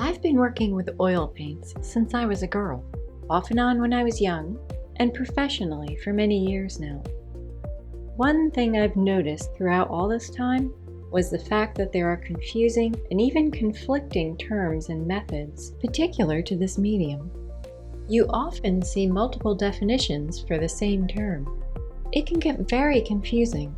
I've been working with oil paints since I was a girl, off and on when I was young, and professionally for many years now. One thing I've noticed throughout all this time was the fact that there are confusing and even conflicting terms and methods particular to this medium. You often see multiple definitions for the same term. It can get very confusing.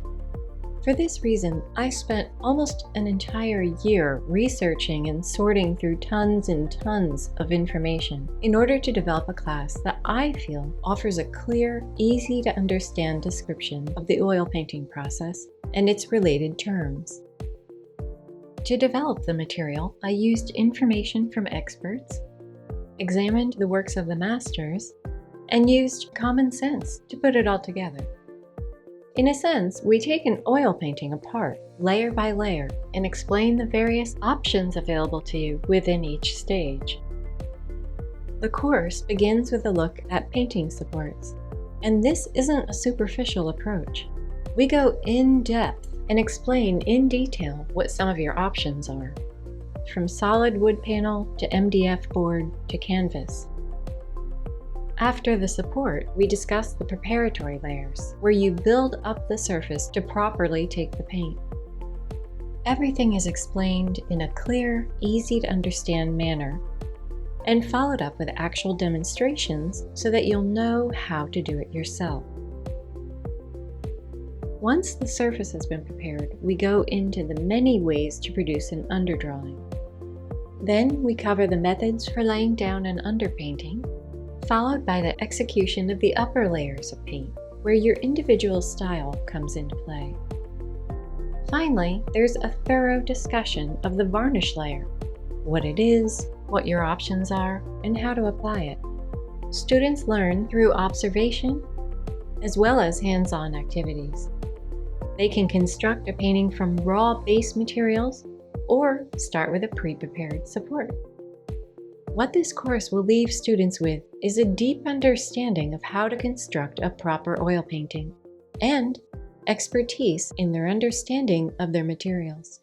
For this reason, I spent almost an entire year researching and sorting through tons and tons of information in order to develop a class that I feel offers a clear, easy to understand description of the oil painting process and its related terms. To develop the material, I used information from experts, examined the works of the masters, and used common sense to put it all together. In a sense, we take an oil painting apart, layer by layer, and explain the various options available to you within each stage. The course begins with a look at painting supports, and this isn't a superficial approach. We go in depth and explain in detail what some of your options are, from solid wood panel to MDF board to canvas. After the support, we discuss the preparatory layers, where you build up the surface to properly take the paint. Everything is explained in a clear, easy to understand manner, and followed up with actual demonstrations so that you'll know how to do it yourself. Once the surface has been prepared, we go into the many ways to produce an underdrawing. Then we cover the methods for laying down an underpainting, followed by the execution of the upper layers of paint, where your individual style comes into play. Finally, there's a thorough discussion of the varnish layer, what it is, what your options are, and how to apply it. Students learn through observation as well as hands-on activities. They can construct a painting from raw base materials or start with a pre-prepared support. What this course will leave students with is a deep understanding of how to construct a proper oil painting and expertise in their understanding of their materials.